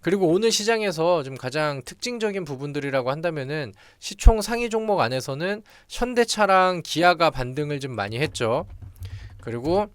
그리고 오늘 시장에서 좀 가장 특징적인 부분들이라고 한다면은 시총 상위 종목 안에서는 현대차랑 기아가 반등을 좀 많이 했죠. 그리고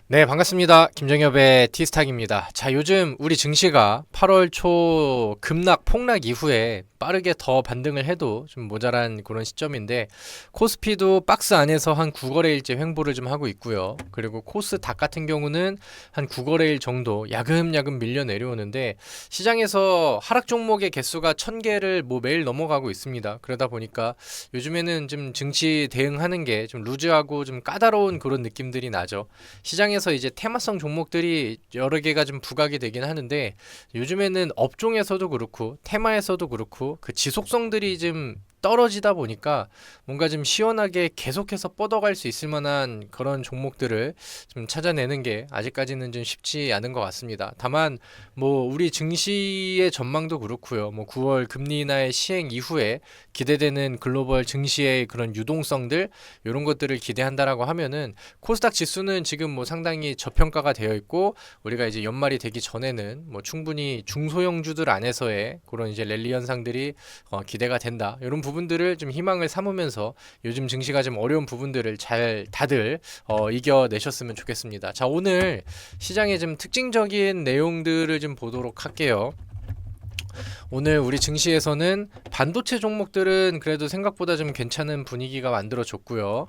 네, 반갑습니다. 김정엽의 티스탁입니다. 자, 요즘 우리 증시가 8월 초 급락 폭락 이후에 빠르게 더 반등을 해도 좀 모자란 그런 시점인데, 코스피도 박스 안에서 한 9거래일째 횡보를 좀 하고 있고요. 그리고 코스닥 같은 경우는 한 9거래일 정도 야금야금 밀려 내려오는데, 시장에서 하락 종목의 개수가 1000개를 뭐 매일 넘어가고 있습니다. 그러다 보니까 요즘에는 좀 증시 대응하는 게 좀 루즈하고 좀 까다로운 그런 느낌들이 나죠. 시장에서 이제 테마성 종목들이 여러 개가 좀 부각이 되긴 하는데, 요즘에는 업종에서도 그렇고 테마에서도 그렇고 그 지속성들이 좀 떨어지다 보니까 뭔가 좀 시원하게 계속해서 뻗어갈 수 있을 만한 그런 종목들을 좀 찾아내는 게 아직까지는 좀 쉽지 않은 것 같습니다. 다만 뭐 우리 증시의 전망도 그렇고요. 뭐 9월 금리 인하의 시행 이후에 기대되는 글로벌 증시의 그런 유동성들, 이런 것들을 기대한다라고 하면은 코스닥 지수는 지금 뭐 상당히 저평가가 되어 있고, 우리가 이제 연말이 되기 전에는 뭐 충분히 중소형주들 안에서의 그런 이제 랠리 현상들이 기대가 된다. 이런 부분들을 좀 희망을 삼으면서 요즘 증시가 좀 어려운 부분들을 잘 다들 이겨내셨으면 좋겠습니다. 자, 오늘 시장의 좀 특징적인 내용들을 좀 보도록 할게요. 오늘 우리 증시에서는 반도체 종목들은 그래도 생각보다 좀 괜찮은 분위기가 만들어졌고요.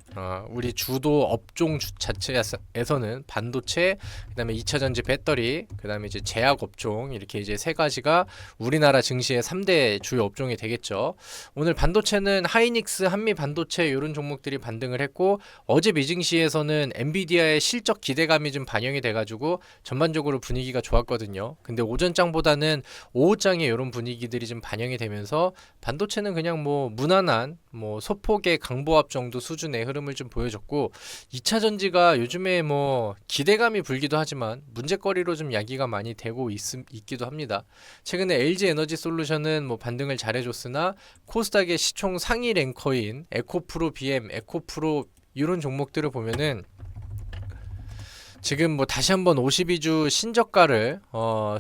우리 주도 업종 자체에서는 반도체, 그다음에 2차전지 배터리, 그다음에 이제 제약 업종, 이렇게 이제 세 가지가 우리나라 증시의 3대 주요 업종이 되겠죠. 오늘 반도체는 하이닉스, 한미 반도체 이런 종목들이 반등을 했고, 어제 미증시에서는 엔비디아의 실적 기대감이 좀 반영이 돼가지고 전반적으로 분위기가 좋았거든요. 근데 오전장보다는 오후장에 이런 분위기들이 좀 반영이 되면서 반도체는 그냥 뭐 무난한 뭐 소폭의 강보합 정도 수준의 흐름을 좀 보여줬고, 2차 전지가 요즘에 뭐 기대감이 불기도 하지만 문제거리로 좀 야기가 많이 되고 있기도 합니다. 최근에 LG 에너지 솔루션은 뭐 반등을 잘해줬으나 코스닥의 시총 상위 랭커인 에코프로 BM, 에코프로 이런 종목들을 보면은 지금 뭐 다시 한번 52주 신저가를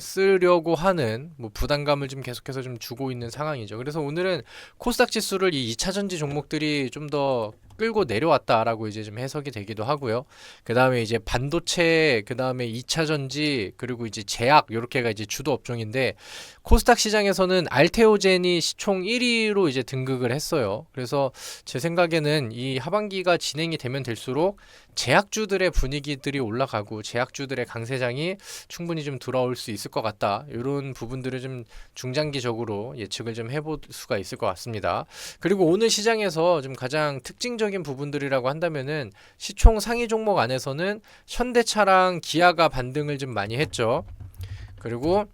쓰려고 하는 뭐 부담감을 좀 계속해서 좀 주고 있는 상황이죠. 그래서 오늘은 코스닥 지수를 이 2차 전지 종목들이 좀 더 끌고 내려왔다라고 이제 좀 해석이 되기도 하고요. 그 다음에 이제 반도체, 그 다음에 2차 전지, 그리고 이제 제약, 요렇게가 이제 주도 업종인데, 코스닥 시장에서는 알테오젠이 시총 1위로 이제 등극을 했어요. 그래서 제 생각에는 이 하반기가 진행이 되면 될수록 제약주들의 분위기들이 올라가고 제약주들의 강세장이 충분히 좀 들어올 수 있을 것 같다. 이런 부분들을 좀 중장기적으로 예측을 좀 해볼 수가 있을 것 같습니다. 그리고 오늘 시장에서 좀 가장 특징적인 부분들이라고 한다면은 시총 상위 종목 안에서는 현대차랑 기아가 반등을 좀 많이 했죠. 그리고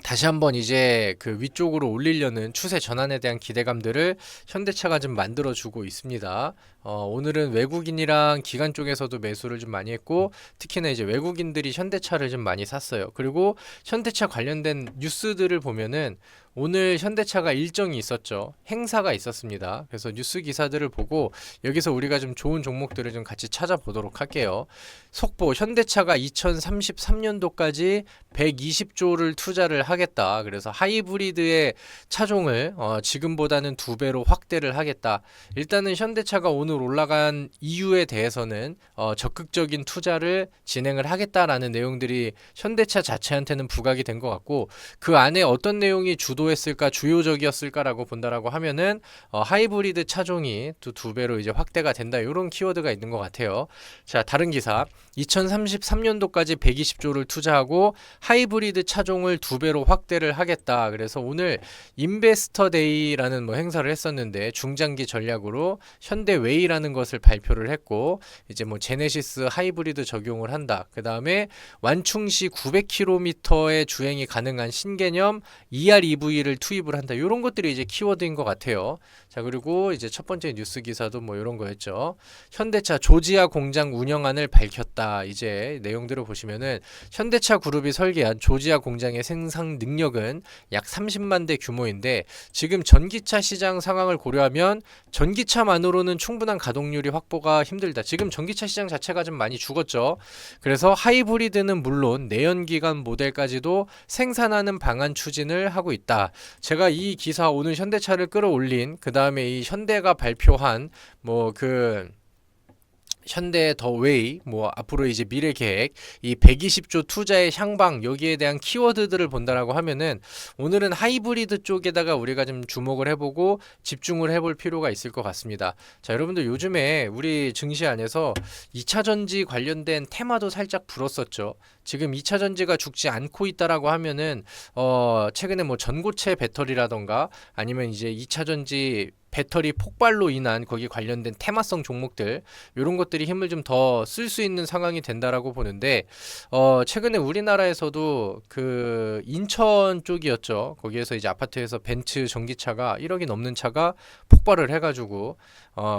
다시 한번 이제 그 위쪽으로 올리려는 추세 전환에 대한 기대감들을 현대차가 좀 만들어주고 있습니다. 오늘은 외국인이랑 기관 쪽에서도 매수를 좀 많이 했고, 특히나 이제 외국인들이 현대차를 좀 많이 샀어요. 그리고 현대차 관련된 뉴스들을 보면은 오늘 현대차가 일정이 있었죠. 행사가 있었습니다. 그래서 뉴스 기사들을 보고 여기서 우리가 좀 좋은 종목들을 좀 같이 찾아보도록 할게요. 속보, 현대차가 2033년도까지 120조를 투자를 하겠다. 그래서 하이브리드의 차종을 지금보다는 2배로 확대를 하겠다. 일단은 현대차가 오늘 올라간 이유에 대해서는 적극적인 투자를 진행을 하겠다라는 내용들이 현대차 자체한테는 부각이 된 것 같고, 그 안에 어떤 내용이 주도했을까, 주요적이었을까라고 본다라고 하면은 하이브리드 차종이 또 2배로 이제 확대가 된다, 이런 키워드가 있는 것 같아요. 자, 다른 기사, 2033년도까지 120조를 투자하고 하이브리드 차종을 2배로 확대를 하겠다. 그래서 오늘 인베스터 데이라는 뭐 행사를 했었는데, 중장기 전략으로 현대웨이라는 것을 발표를 했고, 이제 뭐 제네시스 하이브리드 적용을 한다. 그 다음에 완충시 900km의 주행이 가능한 신개념 EREV를 투입을 한다. 이런 것들이 이제 키워드인 것 같아요. 자, 그리고 이제 첫 번째 뉴스 기사도 뭐 이런 거였죠. 현대차 조지아 공장 운영안을 밝혔다. 이제 내용들을 보시면은 현대차 그룹이 설계한 조지아 공장의 생산 능력은 약 30만 대 규모인데, 지금 전기차 시장 상황을 고려하면 전기차만으로는 충분한 충분한 가동률이 확보가 힘들다. 지금 전기차 시장 자체가 좀 많이 죽었죠. 그래서 하이브리드는 물론 내연기관 모델까지도 생산하는 방안 추진을 하고 있다. 제가 이 기사 오늘 현대차를 끌어올린 그 다음에 이 현대가 발표한 현대 더 웨이 앞으로 이제 미래 계획 이 120조 투자의 향방 여기에 대한 키워드들을 본다라고 하면은 오늘은 하이브리드 쪽에다가 우리가 좀 주목을 해보고 집중을 해볼 필요가 있을 것 같습니다. 자, 여러분들 요즘에 우리 증시 안에서 2차 전지 관련된 테마도 살짝 불었었죠. 지금 2차 전지가 죽지 않고 있다라고 하면은 최근에 뭐 전고체 배터리라던가 아니면 이제 2차 전지 배터리 폭발로 인한 거기 관련된 테마성 종목들 이런 것들이 힘을 좀 더 쓸 수 있는 상황이 된다라고 보는데 최근에 우리나라에서도 그 인천 쪽이었죠. 거기에서 이제 아파트에서 벤츠 전기차가 1억이 넘는 차가 폭발을 해가지고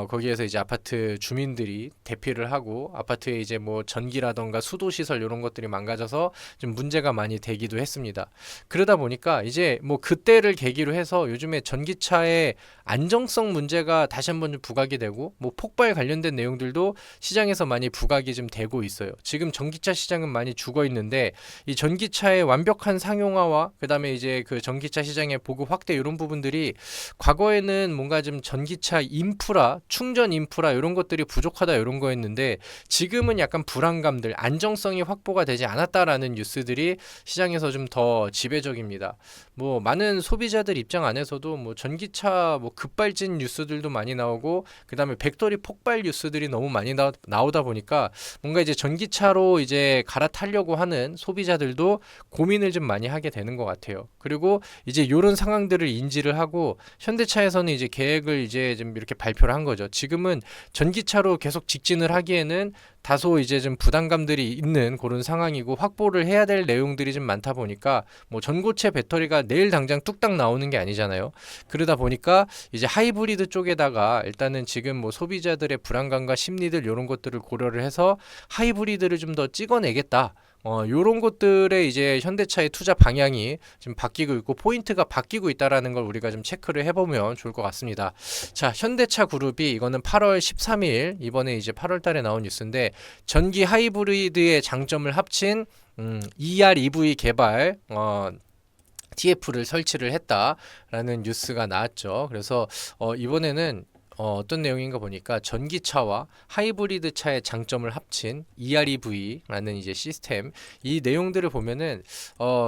거기에서 이제 아파트 주민들이 대피를 하고 아파트에 이제 뭐 전기라던가 수도 시설 이런 것들이 망가져서 좀 문제가 많이 되기도 했습니다. 그러다 보니까 이제 뭐 그때를 계기로 해서 요즘에 전기차의 안정성 문제가 다시 한번 좀 부각이 되고 뭐 폭발 관련된 내용들도 시장에서 많이 부각이 좀 되고 있어요. 지금 전기차 시장은 많이 죽어 있는데 이 전기차의 완벽한 상용화와 그다음에 이제 그 전기차 시장의 보급 확대 이런 부분들이 과거에는 뭔가 좀 전기차 인프라, 충전 인프라 이런 것들이 부족하다 이런 거였는데 지금은 약간 불안감들, 안정성이 확보가 되지 않았다라는 뉴스들이 시장에서 좀 더 지배적입니다. 뭐 많은 소비자들 입장 안에서도 뭐 전기차 뭐 급발진 뉴스들도 많이 나오고 그다음에 배터리 폭발 뉴스들이 너무 많이 나오다 보니까 뭔가 이제 전기차로 이제 갈아타려고 하는 소비자들도 고민을 좀 많이 하게 되는 것 같아요. 그리고 이제 이런 상황들을 인지를 하고 현대차에서는 이제 계획을 이제 좀 이렇게 발표를 한 거죠. 지금은 전기차로 계속 직진을 하기에는 다소 이제 좀 부담감들이 있는 그런 상황이고 확보를 해야 될 내용들이 좀 많다 보니까 뭐 전고체 배터리가 내일 당장 뚝딱 나오는 게 아니잖아요. 그러다 보니까 이제 하이브리드 쪽에다가 일단은 지금 뭐 소비자들의 불안감과 심리들 이런 것들을 고려를 해서 하이브리드를 좀 더 찍어내겠다. 요런 것들의 이제 현대차의 투자 방향이 지금 바뀌고 있고 포인트가 바뀌고 있다라는 걸 우리가 좀 체크를 해보면 좋을 것 같습니다. 자, 현대차 그룹이 이거는 8월 13일 이번에 이제 8월 달에 나온 뉴스인데 전기 하이브리드의 장점을 합친 ER-EV 개발 TF를 설치를 했다라는 뉴스가 나왔죠. 그래서 이번에는 어떤 내용인가 보니까 전기차와 하이브리드 차의 장점을 합친 EREV라는 이제 시스템 이 내용들을 보면은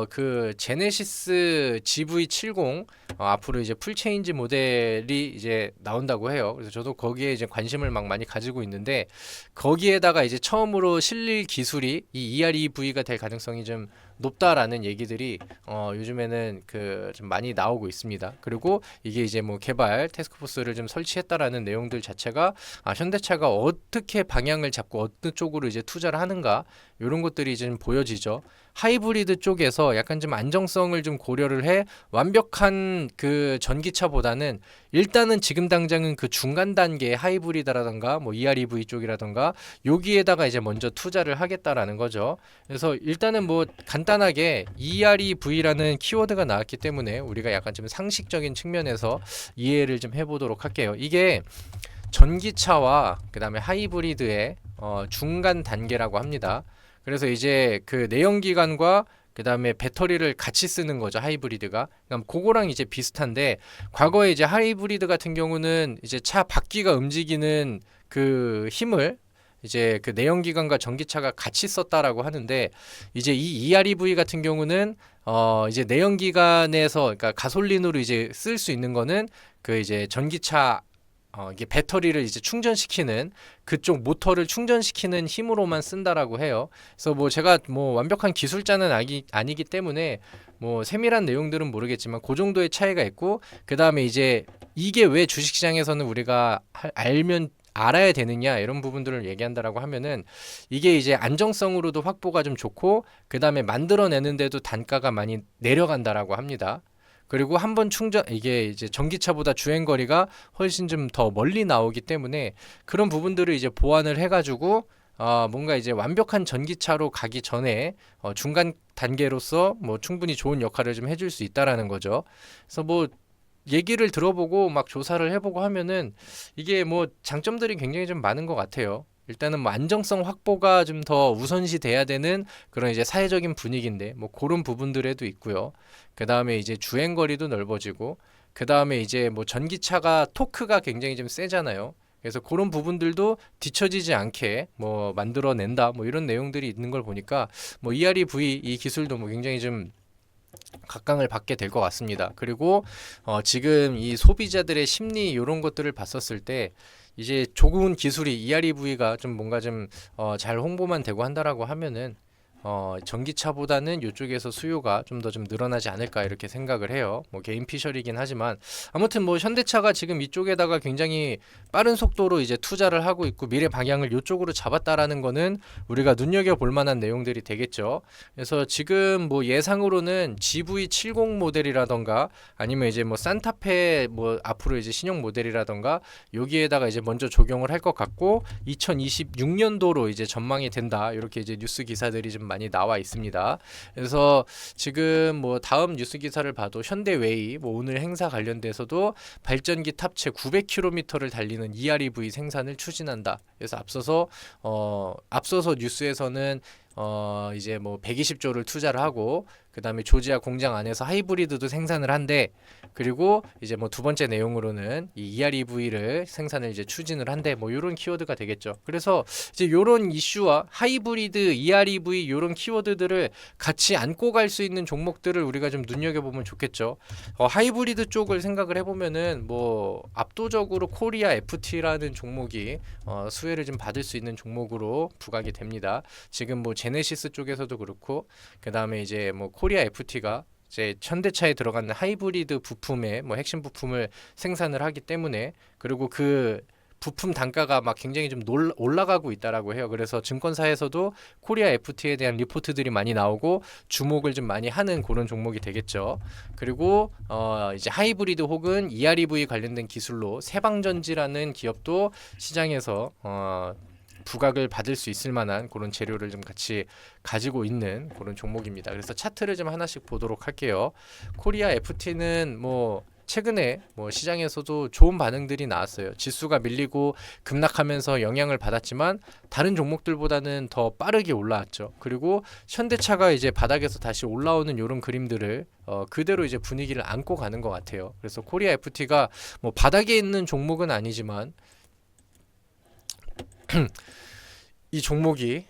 그 제네시스 GV70 앞으로 이제 풀체인지 모델이 이제 나온다고 해요. 그래서 저도 거기에 이제 관심을 막 많이 가지고 있는데 거기에다가 이제 처음으로 실릴 기술이 이 EREV가 될 가능성이 좀 높다라는 얘기들이 요즘에는 그 좀 많이 나오고 있습니다. 그리고 이게 이제 뭐 개발 태스크포스를 좀 설치했다라는 내용들 자체가 현대차가 어떻게 방향을 잡고 어느 쪽으로 이제 투자를 하는가 이런 것들이 이제 좀 보여지죠. 하이브리드 쪽에서 약간 좀 안정성을 좀 고려를 해 완벽한 그 전기차보다는 일단은 지금 당장은 그 중간 단계의 하이브리드라던가 뭐 EREV 쪽이라던가 여기에다가 이제 먼저 투자를 하겠다라는 거죠. 그래서 일단은 뭐 간단하게 EREV라는 키워드가 나왔기 때문에 우리가 약간 좀 상식적인 측면에서 이해를 좀 해보도록 할게요. 이게 전기차와 그 다음에 하이브리드의 중간 단계라고 합니다. 그래서 이제 그 내연기관과 그 다음에 배터리를 같이 쓰는 거죠, 하이브리드가. 그럼 그거랑 이제 비슷한데, 과거에 이제 하이브리드 같은 경우는 이제 차 바퀴가 움직이는 그 힘을 이제 그 내연기관과 전기차가 같이 썼다라고 하는데, 이제 이 EREV 같은 경우는 이제 내연기관에서 그러니까 가솔린으로 이제 쓸 수 있는 거는 그 이제 전기차 이게 배터리를 이제 충전시키는 그쪽 모터를 충전시키는 힘으로만 쓴다라고 해요. 그래서 뭐 제가 뭐 완벽한 기술자는 아니기 때문에 뭐 세밀한 내용들은 모르겠지만 그 정도의 차이가 있고 그 다음에 이제 이게 왜 주식시장에서는 우리가 알아야 되느냐 이런 부분들을 얘기한다라고 하면은 이게 이제 안정성으로도 확보가 좀 좋고 그 다음에 만들어내는데도 단가가 많이 내려간다라고 합니다. 그리고 한번 충전 이게 이제 전기차보다 주행 거리가 훨씬 좀 더 멀리 나오기 때문에 그런 부분들을 이제 보완을 해가지고 뭔가 이제 완벽한 전기차로 가기 전에 중간 단계로서 뭐 충분히 좋은 역할을 좀 해줄 수 있다라는 거죠. 그래서 뭐 얘기를 들어보고 막 조사를 해보고 하면은 이게 뭐 장점들이 굉장히 좀 많은 것 같아요. 일단은 뭐 안정성 확보가 좀 더 우선시 돼야 되는 그런 이제 사회적인 분위기인데 뭐 그런 부분들에도 있고요. 그 다음에 이제 주행 거리도 넓어지고 그 다음에 이제 뭐 전기차가 토크가 굉장히 좀 세잖아요. 그래서 그런 부분들도 뒤처지지 않게 뭐 만들어낸다 뭐 이런 내용들이 있는 걸 보니까 뭐 EREV 이 기술도 뭐 굉장히 좀 각광을 받게 될 것 같습니다. 그리고 지금 이 소비자들의 심리 이런 것들을 봤었을 때 이제 좋은 기술이 EREV가 좀 뭔가 좀 잘 홍보만 되고 한다라고 하면은 전기차보다는 이쪽에서 수요가 좀 더 좀 늘어나지 않을까 이렇게 생각을 해요. 뭐 개인 피셜이긴 하지만 아무튼 뭐 현대차가 지금 이쪽에다가 굉장히 빠른 속도로 이제 투자를 하고 있고 미래 방향을 이쪽으로 잡았다라는 거는 우리가 눈여겨 볼 만한 내용들이 되겠죠. 그래서 지금 뭐 예상으로는 GV70 모델이라던가 아니면 이제 뭐 산타페 뭐 앞으로 이제 신형 모델이라던가 여기에다가 이제 먼저 적용을 할 것 같고 2026년도로 이제 전망이 된다. 이렇게 이제 뉴스 기사들이 좀 많이 나와 있습니다. 그래서 지금 뭐 다음 뉴스 기사를 봐도 현대웨이 뭐 오늘 행사 관련돼서도 발전기 탑재 900km를 달리는 EREV 생산을 추진한다. 그래서 앞서서 뉴스에서는 이제 뭐 120조를 투자를 하고 그다음에 조지아 공장 안에서 하이브리드도 생산을 한대. 그리고 이제 뭐 두 번째 내용으로는 이 EREV를 생산을 이제 추진을 한대. 뭐 요런 키워드가 되겠죠. 그래서 이제 요런 이슈와 하이브리드, EREV 요런 키워드들을 같이 안고 갈 수 있는 종목들을 우리가 좀 눈여겨보면 좋겠죠. 하이브리드 쪽을 생각을 해보면은 뭐 압도적으로 코리아 FT라는 종목이 수혜를 좀 받을 수 있는 종목으로 부각이 됩니다. 지금 뭐 제네시스 쪽에서도 그렇고 그 다음에 이제 뭐 코리아 FT가 이제 현대차에 들어가는 하이브리드 부품의 뭐 핵심 부품을 생산을 하기 때문에 그리고 그 부품 단가가 막 굉장히 좀 올라가고 있다라고 해요. 그래서 증권사에서도 코리아 FT에 대한 리포트들이 많이 나오고 주목을 좀 많이 하는 그런 종목이 되겠죠. 그리고 이제 하이브리드 혹은 EREV 관련된 기술로 세방전지라는 기업도 시장에서 부각을 받을 수 있을 만한 그런 재료를 좀 같이 가지고 있는 그런 종목입니다. 그래서 차트를 좀 하나씩 보도록 할게요. 코리아 FT는 뭐 최근에 뭐 시장에서도 좋은 반응들이 나왔어요. 지수가 밀리고 급락하면서 영향을 받았지만 다른 종목들보다는 더 빠르게 올라왔죠. 그리고 현대차가 이제 바닥에서 다시 올라오는 이런 그림들을 그대로 이제 분위기를 안고 가는 것 같아요. 그래서 코리아 FT가 뭐 바닥에 있는 종목은 아니지만 이 종목이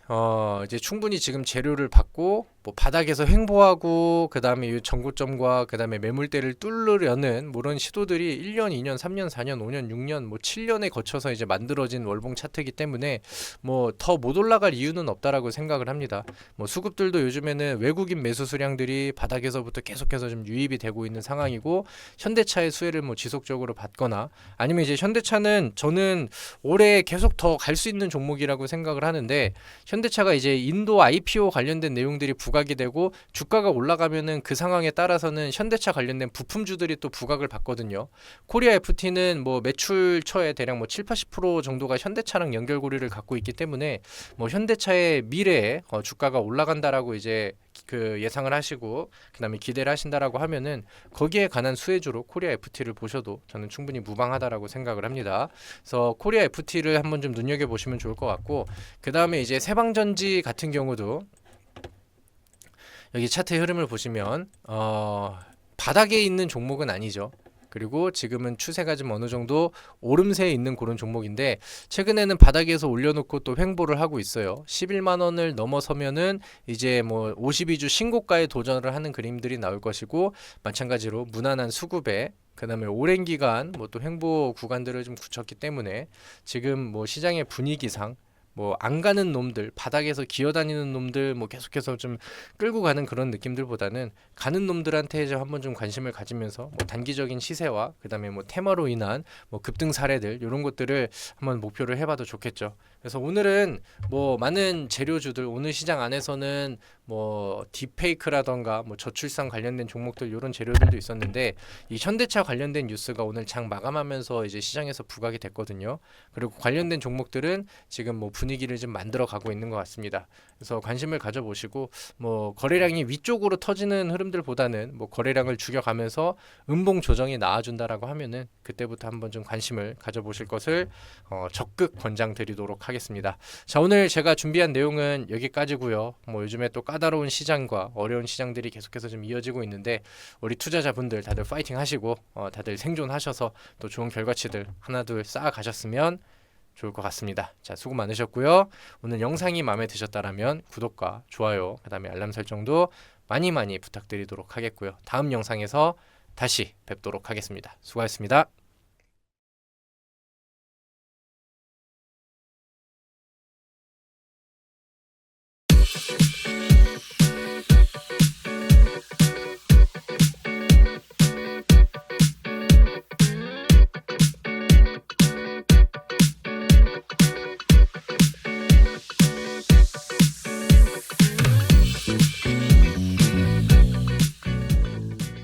이제 충분히 지금 재료를 받고 뭐 바닥에서 횡보하고 그다음에 이 전고점과 그다음에 매물대를 뚫으려는 그런 시도들이 1년, 2년, 3년, 4년, 5년, 6년 뭐 7년에 거쳐서 이제 만들어진 월봉 차트이기 때문에 뭐 더 못 올라갈 이유는 없다라고 생각을 합니다. 뭐 수급들도 요즘에는 외국인 매수 수량들이 바닥에서부터 계속해서 좀 유입이 되고 있는 상황이고 현대차의 수혜를 뭐 지속적으로 받거나 아니면 이제 현대차는 저는 올해 계속 더 갈 수 있는 종목이라고 생각을 하는데 현대차가 이제 인도 IPO 관련된 내용들이 부각이 되고 주가가 올라가면은 그 상황에 따라서는 현대차 관련된 부품주들이 또 부각을 받거든요. 코리아 FT는 뭐 매출처의 대략 뭐 7, 80% 정도가 현대차랑 연결고리를 갖고 있기 때문에 뭐 현대차의 미래에 주가가 올라간다라고 이제 그 예상을 하시고 그다음에 기대를 하신다라고 하면은 거기에 관한 수혜주로 코리아 FT를 보셔도 저는 충분히 무방하다라고 생각을 합니다. 그래서 코리아 FT를 한번 좀 눈여겨 보시면 좋을 것 같고 그다음에 이제 세방전지 같은 경우도 여기 차트의 흐름을 보시면 바닥에 있는 종목은 아니죠. 그리고 지금은 추세가 좀 어느 정도 오름세에 있는 그런 종목인데 최근에는 바닥에서 올려놓고 또 횡보를 하고 있어요. 11만 원을 넘어서면은 이제 뭐 52주 신고가에 도전을 하는 그림들이 나올 것이고 마찬가지로 무난한 수급에 그다음에 오랜 기간 뭐 또 횡보 구간들을 좀 굳혔기 때문에 지금 뭐 시장의 분위기상 뭐 안 가는 놈들 바닥에서 기어다니는 놈들 뭐 계속해서 좀 끌고 가는 그런 느낌들보다는 가는 놈들한테 좀 한번 좀 관심을 가지면서 뭐 단기적인 시세와 그다음에 뭐 테마로 인한 뭐 급등 사례들 이런 것들을 한번 목표를 해봐도 좋겠죠. 그래서 오늘은 뭐 많은 재료주들 오늘 시장 안에서는 뭐 딥페이크라던가 뭐 저출산 관련된 종목들 이런 재료들도 있었는데 이 현대차 관련된 뉴스가 오늘 장 마감하면서 이제 시장에서 부각이 됐거든요. 그리고 관련된 종목들은 지금 뭐 분위기를 좀 만들어 가고 있는 것 같습니다. 그래서 관심을 가져보시고 뭐 거래량이 위쪽으로 터지는 흐름들보다는 뭐 거래량을 죽여가면서 음봉 조정이 나와준다라고 하면은 그때부터 한번 좀 관심을 가져보실 것을 적극 권장드리도록 하겠습니다. 자, 오늘 제가 준비한 내용은 여기까지고요. 뭐 요즘에 또 까다로운 시장과 어려운 시장들이 계속해서 좀 이어지고 있는데 우리 투자자분들 다들 파이팅 하시고 다들 생존하셔서 또 좋은 결과치들 하나둘 쌓아 가셨으면 좋을 것 같습니다. 자, 수고 많으셨고요. 오늘 영상이 마음에 드셨다라면 구독과 좋아요, 그다음에 알람 설정도 많이 많이 부탁드리도록 하겠고요. 다음 영상에서 다시 뵙도록 하겠습니다. 수고하셨습니다.